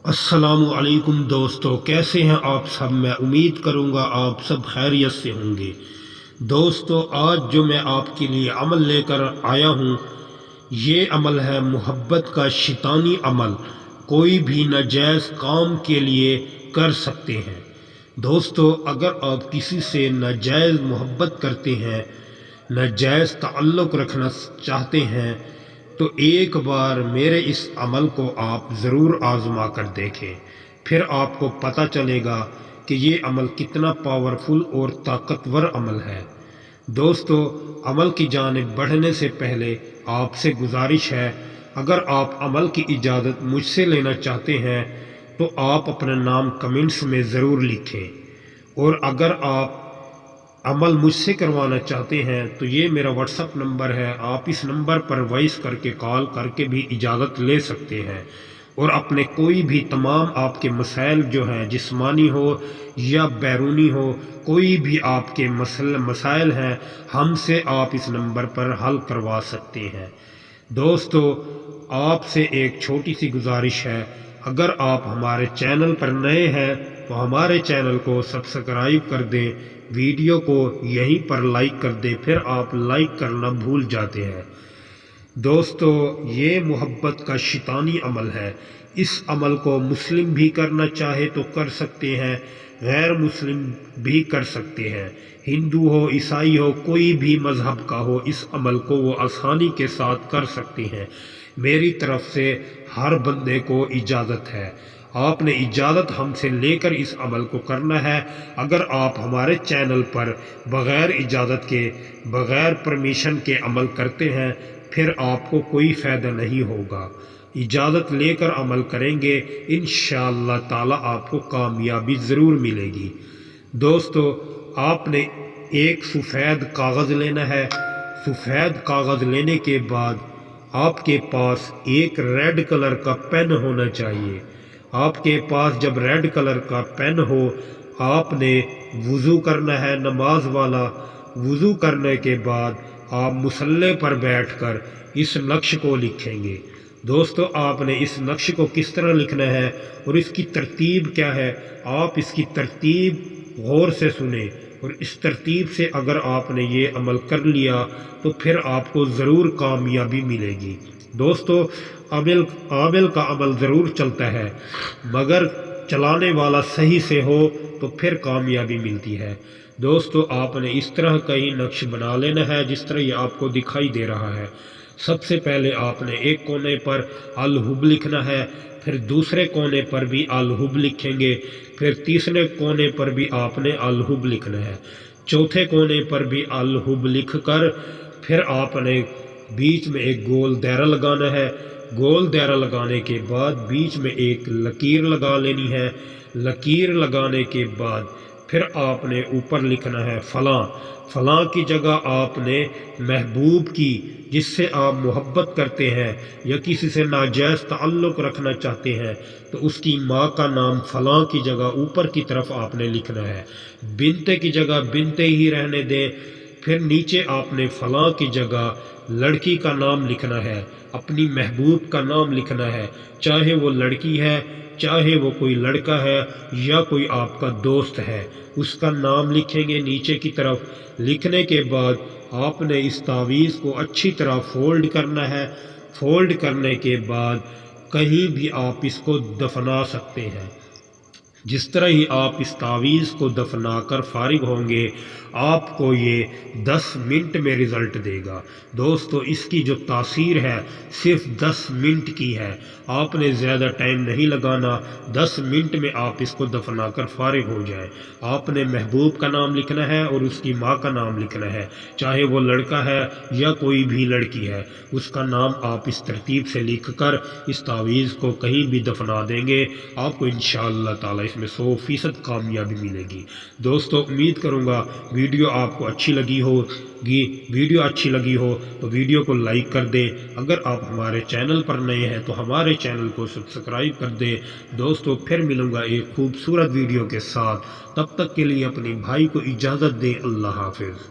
السلام علیکم دوستو، کیسے ہیں آپ سب؟ میں امید کروں گا آپ سب خیریت سے ہوں گے۔ دوستو، آج جو میں آپ کے لیے عمل لے کر آیا ہوں، یہ عمل ہے محبت کا شیطانی عمل۔ کوئی بھی ناجائز کام کے لیے کر سکتے ہیں۔ دوستو، اگر آپ کسی سے ناجائز محبت کرتے ہیں، ناجائز تعلق رکھنا چاہتے ہیں، تو ایک بار میرے اس عمل کو آپ ضرور آزما کر دیکھیں، پھر آپ کو پتہ چلے گا کہ یہ عمل کتنا پاورفل اور طاقتور عمل ہے۔ دوستو، عمل کی جانب بڑھنے سے پہلے آپ سے گزارش ہے، اگر آپ عمل کی اجازت مجھ سے لینا چاہتے ہیں تو آپ اپنا نام کمنٹس میں ضرور لکھیں، اور اگر آپ عمل مجھ سے کروانا چاہتے ہیں تو یہ میرا واٹس اپ نمبر ہے، آپ اس نمبر پر وائس کر کے کال کر کے بھی اجازت لے سکتے ہیں، اور اپنے کوئی بھی تمام آپ کے مسائل جو ہیں، جسمانی ہو یا بیرونی ہو، کوئی بھی آپ کے مسائل ہیں، ہم سے آپ اس نمبر پر حل کروا سکتے ہیں۔ دوستو، آپ سے ایک چھوٹی سی گزارش ہے، اگر آپ ہمارے چینل پر نئے ہیں تو ہمارے چینل کو سبسکرائب کر دیں، ویڈیو کو یہیں پر لائک کر دیں، پھر آپ لائک کرنا بھول جاتے ہیں۔ دوستو، یہ محبت کا شیطانی عمل ہے۔ اس عمل کو مسلم بھی کرنا چاہے تو کر سکتے ہیں، غیر مسلم بھی کر سکتے ہیں، ہندو ہو عیسائی ہو، کوئی بھی مذہب کا ہو، اس عمل کو وہ آسانی کے ساتھ کر سکتے ہیں۔ میری طرف سے ہر بندے کو اجازت ہے، آپ نے اجازت ہم سے لے کر اس عمل کو کرنا ہے۔ اگر آپ ہمارے چینل پر بغیر اجازت کے، بغیر پرمیشن کے عمل کرتے ہیں، پھر آپ کو کوئی فائدہ نہیں ہوگا۔ اجازت لے کر عمل کریں گے، انشاءاللہ تعالی آپ کو کامیابی ضرور ملے گی۔ دوستو، آپ نے ایک سفید کاغذ لینا ہے۔ سفید کاغذ لینے کے بعد آپ کے پاس ایک ریڈ کلر کا پین ہونا چاہیے۔ آپ کے پاس جب ریڈ کلر کا پین ہو، آپ نے وضو کرنا ہے، نماز والا۔ وضو کرنے کے بعد آپ مصلی پر بیٹھ کر اس نقش کو لکھیں گے۔ دوستو، آپ نے اس نقش کو کس طرح لکھنا ہے اور اس کی ترتیب کیا ہے، آپ اس کی ترتیب غور سے سنیں، اور اس ترتیب سے اگر آپ نے یہ عمل کر لیا تو پھر آپ کو ضرور کامیابی ملے گی۔ دوستو، عامل کا عمل ضرور چلتا ہے، مگر چلانے والا صحیح سے ہو تو پھر کامیابی ملتی ہے۔ دوستو، آپ نے اس طرح کا ہی نقش بنا لینا ہے جس طرح یہ آپ کو دکھائی دے رہا ہے۔ سب سے پہلے آپ نے ایک کونے پر الحب لکھنا ہے، پھر دوسرے کونے پر بھی الحب لکھیں گے، پھر تیسرے کونے پر بھی آپ نے الحب لکھنا ہے، چوتھے کونے پر بھی الحب لکھ کر پھر آپ نے بیچ میں ایک گول دائرہ لگانا ہے۔ گول دائرہ لگانے کے بعد بیچ میں ایک لکیر لگا لینی ہے۔ لکیر لگانے کے بعد پھر آپ نے اوپر لکھنا ہے فلاں۔ فلاں کی جگہ آپ نے محبوب کی، جس سے آپ محبت کرتے ہیں یا کسی سے ناجائز تعلق رکھنا چاہتے ہیں، تو اس کی ماں کا نام فلاں کی جگہ اوپر کی طرف آپ نے لکھنا ہے۔ بنتے کی جگہ بنتے ہی رہنے دیں۔ پھر نیچے آپ نے فلاں کی جگہ لڑکی کا نام لکھنا ہے، اپنی محبوب کا نام لکھنا ہے، چاہے وہ لڑکی ہے، چاہے وہ کوئی لڑکا ہے، یا کوئی آپ کا دوست ہے، اس کا نام لکھیں گے نیچے کی طرف۔ لکھنے کے بعد آپ نے اس تعویذ کو اچھی طرح فولڈ کرنا ہے۔ فولڈ کرنے کے بعد کہیں بھی آپ اس کو دفنا سکتے ہیں۔ جس طرح ہی آپ اس تعویذ کو دفنا کر فارغ ہوں گے، آپ کو یہ 10 منٹ میں رزلٹ دے گا۔ دوستو، اس کی جو تاثیر ہے صرف 10 منٹ کی ہے، آپ نے زیادہ ٹائم نہیں لگانا، 10 منٹ میں آپ اس کو دفنا کر فارغ ہو جائیں۔ آپ نے محبوب کا نام لکھنا ہے اور اس کی ماں کا نام لکھنا ہے، چاہے وہ لڑکا ہے یا کوئی بھی لڑکی ہے، اس کا نام آپ اس ترتیب سے لکھ کر اس تعویذ کو کہیں بھی دفنا دیں گے، آپ کو انشاءاللہ تعالی اس میں 100% کامیابی ملے گی۔ دوستو، امید کروں گا ویڈیو آپ کو اچھی لگی ہوگی۔ ویڈیو اچھی لگی ہو تو ویڈیو کو لائک کر دیں، اگر آپ ہمارے چینل پر نئے ہیں تو ہمارے چینل کو سبسکرائب کر دیں۔ دوستو، پھر ملوں گا ایک خوبصورت ویڈیو کے ساتھ، تب تک کے لیے اپنے بھائی کو اجازت دیں۔ اللہ حافظ۔